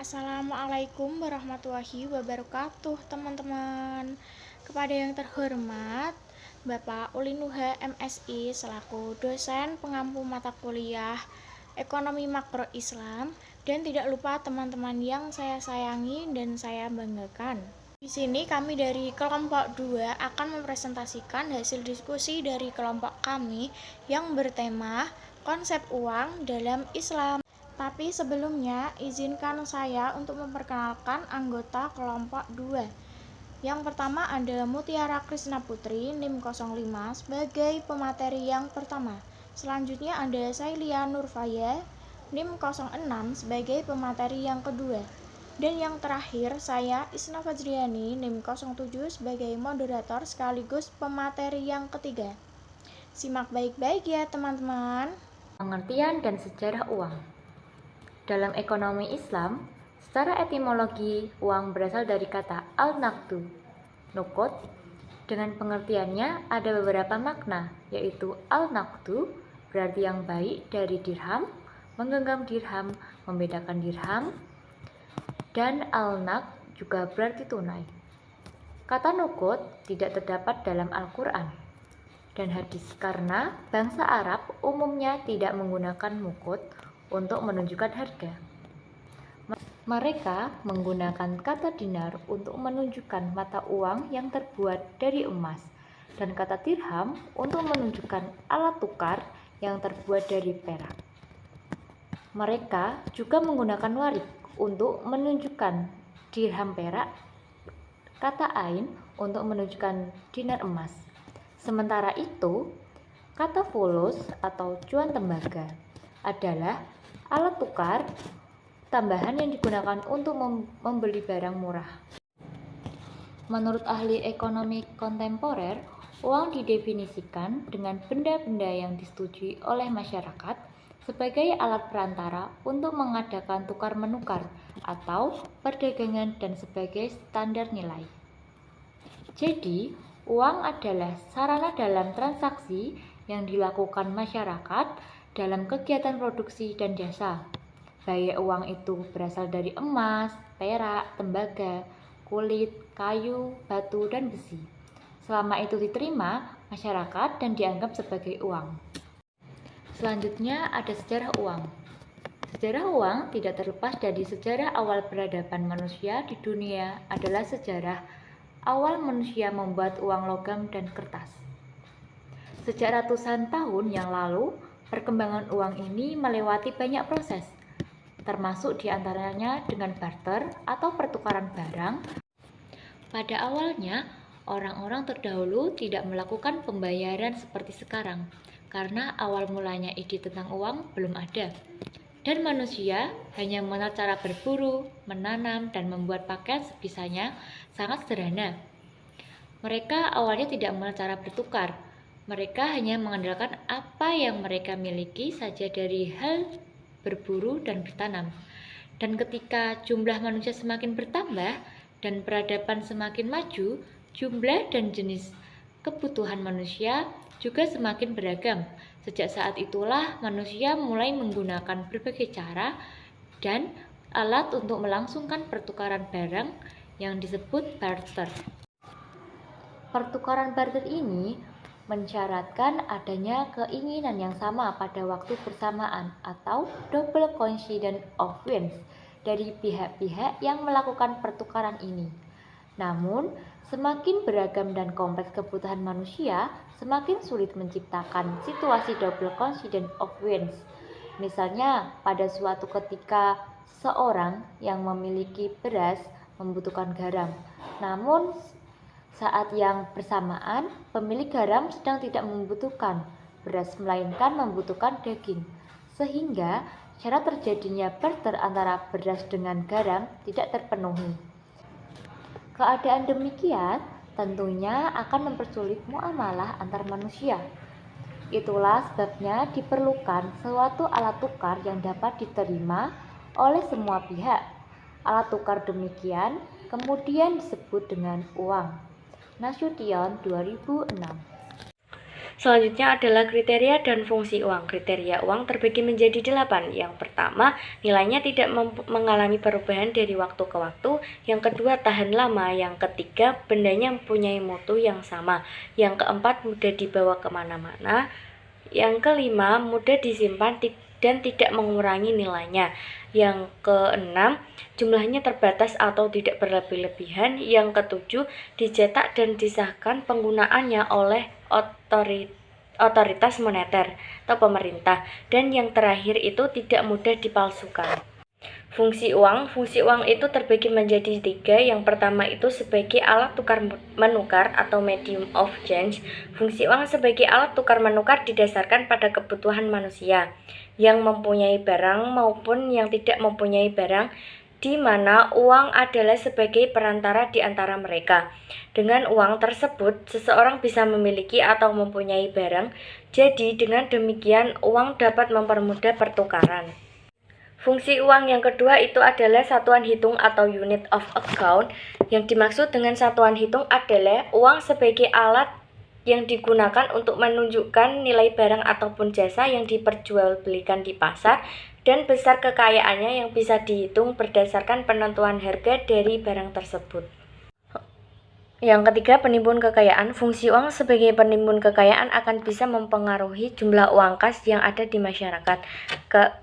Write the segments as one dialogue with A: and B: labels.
A: Assalamualaikum warahmatullahi wabarakatuh, teman-teman. Kepada yang terhormat Bapak Ulinuha MSI selaku dosen pengampu mata kuliah Ekonomi Makro Islam, dan tidak lupa teman-teman yang saya sayangi dan saya banggakan. Di sini kami dari kelompok 2 akan mempresentasikan hasil diskusi dari kelompok kami yang bertema konsep uang dalam Islam. Tapi sebelumnya, izinkan saya untuk memperkenalkan anggota kelompok 2. Yang pertama ada Mutiara Krisna Putri, NIM 05, sebagai pemateri yang pertama. Selanjutnya ada Sailia Nurfaya, NIM 06, sebagai pemateri yang kedua. Dan yang terakhir, saya Isna Fajriani, NIM 07, sebagai moderator sekaligus pemateri yang ketiga. Simak baik-baik ya teman-teman.
B: Pengertian dan sejarah uang. Dalam ekonomi Islam, secara etimologi, uang berasal dari kata al-naqdu, nukut. Dengan pengertiannya ada beberapa makna, yaitu al-naqdu berarti yang baik dari dirham, menggenggam dirham, membedakan dirham, dan al-naqd juga berarti tunai. Kata nukut tidak terdapat dalam Al-Quran dan hadis karena bangsa Arab umumnya tidak menggunakan mukut untuk menunjukkan harga. Mereka menggunakan kata dinar untuk menunjukkan mata uang yang terbuat dari emas dan kata dirham untuk menunjukkan alat tukar yang terbuat dari perak. Mereka juga menggunakan warik untuk menunjukkan dirham perak, kata ain untuk menunjukkan dinar emas. Sementara itu, kata fulus atau cuan tembaga adalah alat tukar tambahan yang digunakan untuk membeli barang murah. Menurut ahli ekonomi kontemporer, uang didefinisikan dengan benda-benda yang disetujui oleh masyarakat sebagai alat perantara untuk mengadakan tukar-menukar atau perdagangan dan sebagai standar nilai. Jadi, uang adalah sarana dalam transaksi yang dilakukan masyarakat dalam kegiatan produksi dan jasa. Baik uang itu berasal dari emas, perak, tembaga, kulit, kayu, batu, dan besi. Selama itu diterima masyarakat dan dianggap sebagai uang. Selanjutnya ada sejarah uang. Sejarah uang tidak terlepas dari sejarah awal peradaban manusia di dunia adalah sejarah awal manusia membuat uang logam dan kertas. Sejak ratusan tahun yang lalu, perkembangan uang ini melewati banyak proses, termasuk diantaranya dengan barter atau pertukaran barang. Pada awalnya, orang-orang terdahulu tidak melakukan pembayaran seperti sekarang, karena awal mulanya ide tentang uang belum ada. Dan manusia hanya mengenal cara berburu, menanam, dan membuat pakaian sebisanya sangat sederhana. Mereka awalnya tidak mengenal cara bertukar. Mereka hanya mengandalkan apa yang mereka miliki saja dari hal berburu dan bertanam. Dan ketika jumlah manusia semakin bertambah dan peradaban semakin maju, jumlah dan jenis kebutuhan manusia juga semakin beragam. Sejak saat itulah manusia mulai menggunakan berbagai cara dan alat untuk melangsungkan pertukaran barang yang disebut barter. Pertukaran barter ini mensyaratkan adanya keinginan yang sama pada waktu bersamaan atau double coincidence of wins dari pihak-pihak yang melakukan pertukaran ini. Namun, semakin beragam dan kompleks kebutuhan manusia, semakin sulit menciptakan situasi double coincidence of wins. Misalnya, pada suatu ketika seorang yang memiliki beras membutuhkan garam, namun saat yang bersamaan, pemilik garam sedang tidak membutuhkan beras, melainkan membutuhkan daging. Sehingga, syarat terjadinya barter antara beras dengan garam tidak terpenuhi. Keadaan demikian tentunya akan mempersulit muamalah antar manusia. Itulah sebabnya diperlukan suatu alat tukar yang dapat diterima oleh semua pihak. Alat tukar demikian kemudian disebut dengan uang. Nasution 2006.
C: Selanjutnya adalah kriteria dan fungsi uang. Kriteria uang terbagi menjadi 8. Yang pertama, nilainya tidak mengalami perubahan dari waktu ke waktu. Yang kedua, tahan lama. Yang ketiga, bendanya mempunyai mutu yang sama. Yang keempat, mudah dibawa kemana-mana. Yang kelima, mudah disimpan dan tidak mengurangi nilainya. Yang keenam, jumlahnya terbatas atau tidak berlebih-lebihan. Yang ketujuh, dicetak dan disahkan penggunaannya oleh otoritas moneter atau pemerintah. Dan yang terakhir itu tidak mudah dipalsukan. Fungsi uang itu terbagi menjadi 3. Yang pertama itu sebagai alat tukar menukar atau medium of change. Fungsi uang sebagai alat tukar menukar didasarkan pada kebutuhan manusia yang mempunyai barang maupun yang tidak mempunyai barang, di mana uang adalah sebagai perantara di antara mereka. Dengan uang tersebut, seseorang bisa memiliki atau mempunyai barang. Jadi, dengan demikian, uang dapat mempermudah pertukaran. Fungsi uang yang kedua itu adalah satuan hitung atau unit of account. Yang dimaksud dengan satuan hitung adalah uang sebagai alat yang digunakan untuk menunjukkan nilai barang ataupun jasa yang diperjualbelikan di pasar dan besar kekayaannya yang bisa dihitung berdasarkan penentuan harga dari barang tersebut. Yang ketiga, penimbun kekayaan. Fungsi uang sebagai penimbun kekayaan akan bisa mempengaruhi jumlah uang kas yang ada di masyarakat.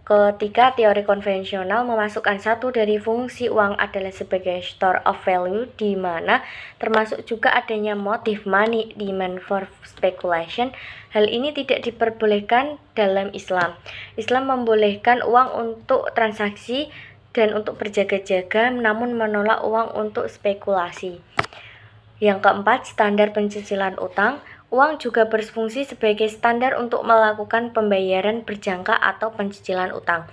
C: Ketika teori konvensional memasukkan satu dari fungsi uang adalah sebagai store of value, di mana termasuk juga adanya motif money demand for speculation. Hal ini tidak diperbolehkan dalam Islam. Islam membolehkan uang untuk transaksi dan untuk berjaga-jaga, namun menolak uang untuk spekulasi. Yang keempat, standar pencicilan utang. Uang juga berfungsi sebagai standar untuk melakukan pembayaran berjangka atau pencicilan utang.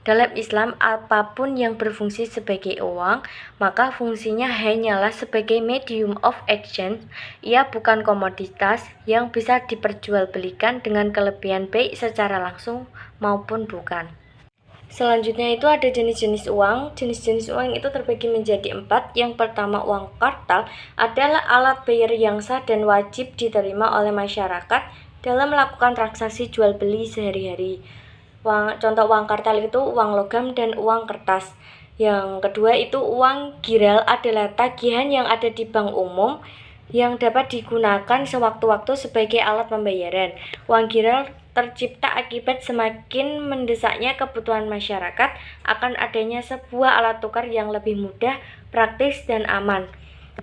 C: Dalam Islam, apapun yang berfungsi sebagai uang, maka fungsinya hanyalah sebagai medium of exchange. Ia bukan komoditas yang bisa diperjualbelikan dengan kelebihan baik secara langsung maupun bukan. Selanjutnya itu ada jenis-jenis uang. Jenis-jenis uang itu terbagi menjadi 4. Yang pertama, uang kartal adalah alat bayar yang sah dan wajib diterima oleh masyarakat dalam melakukan transaksi jual beli sehari-hari. Contoh uang kartal itu uang logam dan uang kertas. Yang kedua itu uang giral adalah tagihan yang ada di bank umum yang dapat digunakan sewaktu-waktu sebagai alat pembayaran. Uang giral tercipta akibat semakin mendesaknya kebutuhan masyarakat akan adanya sebuah alat tukar yang lebih mudah, praktis, dan aman.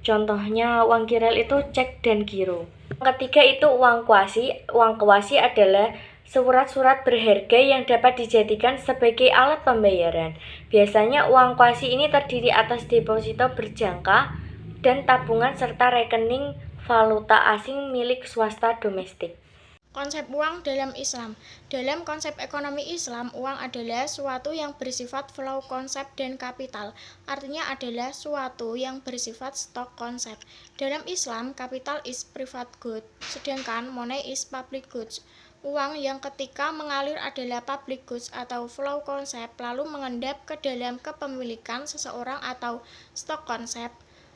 C: Contohnya uang giral itu cek dan giro. Yang ketiga itu uang kuasi. Uang kuasi adalah surat-surat berharga yang dapat dijadikan sebagai alat pembayaran. Biasanya uang kuasi ini terdiri atas deposito berjangka dan tabungan serta rekening valuta asing milik swasta domestik.
A: Konsep uang dalam Islam. Dalam konsep ekonomi Islam, uang adalah suatu yang bersifat flow konsep dan kapital. Artinya adalah suatu yang bersifat stok konsep. Dalam Islam, kapital is private good, sedangkan money is public goods. Uang yang ketika mengalir adalah public goods atau flow konsep, lalu mengendap ke dalam kepemilikan seseorang atau stok konsep.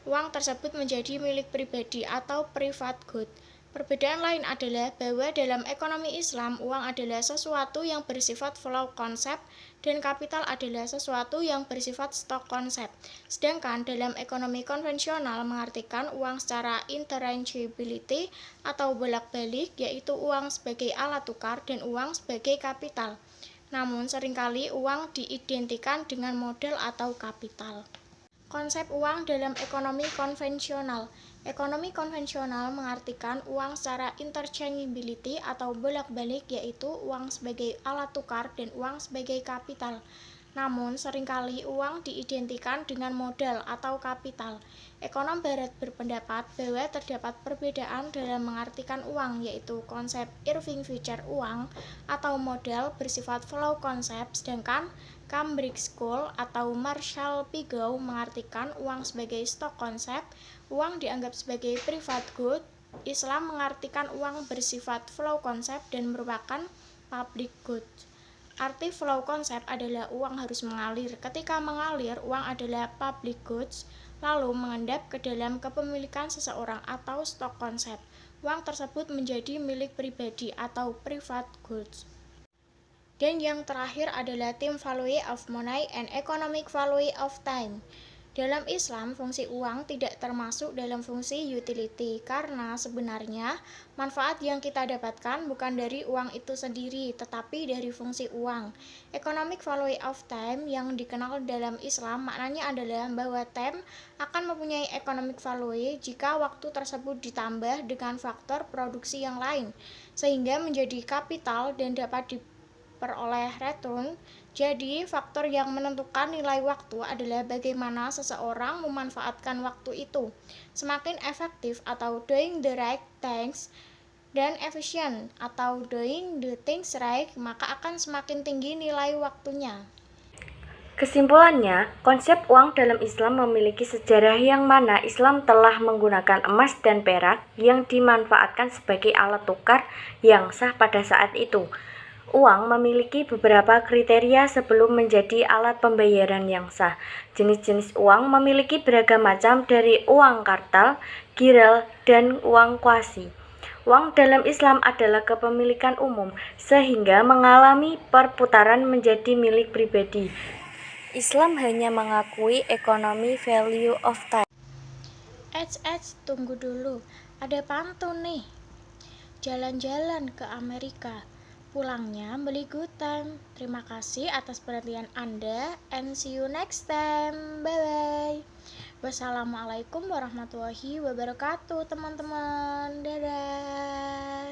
A: Uang tersebut menjadi milik pribadi atau private good. Perbedaan lain adalah bahwa dalam ekonomi Islam, uang adalah sesuatu yang bersifat flow konsep dan kapital adalah sesuatu yang bersifat stok konsep. Sedangkan dalam ekonomi konvensional mengartikan uang secara interchangeability atau bolak-balik, yaitu uang sebagai alat tukar dan uang sebagai kapital. Namun seringkali uang diidentikan dengan modal atau kapital. Konsep uang dalam ekonomi konvensional. Ekonomi konvensional mengartikan uang secara interchangeability atau bolak-balik, yaitu uang sebagai alat tukar dan uang sebagai kapital. Namun seringkali uang diidentikan dengan modal atau kapital. Ekonom barat berpendapat bahwa terdapat perbedaan dalam mengartikan uang, yaitu konsep Irving Fisher uang atau modal bersifat flow konsep, sedangkan Cambridge School atau Marshall Pigou mengartikan uang sebagai stok konsep. Uang dianggap sebagai private good. Islam mengartikan uang bersifat flow konsep dan merupakan public good. Arti flow konsep adalah uang harus mengalir. Ketika mengalir, uang adalah public goods, lalu mengendap ke dalam kepemilikan seseorang atau stok konsep. uang tersebut menjadi milik pribadi atau private goods. Dan yang terakhir adalah time value of money and economic value of time. Dalam Islam, fungsi uang tidak termasuk dalam fungsi utility karena sebenarnya manfaat yang kita dapatkan bukan dari uang itu sendiri, tetapi dari fungsi uang. Economic value of time yang dikenal dalam Islam maknanya adalah bahwa time akan mempunyai economic value jika waktu tersebut ditambah dengan faktor produksi yang lain, sehingga menjadi kapital dan dapat diperoleh return. Jadi, faktor yang menentukan nilai waktu adalah bagaimana seseorang memanfaatkan waktu itu. Semakin efektif atau doing the right things dan efisien atau doing the things right, maka akan semakin tinggi nilai waktunya.
C: Kesimpulannya, konsep uang dalam Islam memiliki sejarah yang mana Islam telah menggunakan emas dan perak yang dimanfaatkan sebagai alat tukar yang sah pada saat itu. Uang memiliki beberapa kriteria sebelum menjadi alat pembayaran yang sah. Jenis-jenis uang memiliki beragam macam dari uang kartal, giral, dan uang kuasi. Uang dalam Islam adalah kepemilikan umum, sehingga mengalami perputaran menjadi milik pribadi. Islam hanya mengakui ekonomi value of time.
A: Tunggu dulu, ada pantun nih. Jalan-jalan ke Amerika, pulangnya beli good time. Terima kasih atas perhatian Anda and see you next time. Bye-bye. Wassalamualaikum warahmatullahi wabarakatuh, teman-teman. Dadah.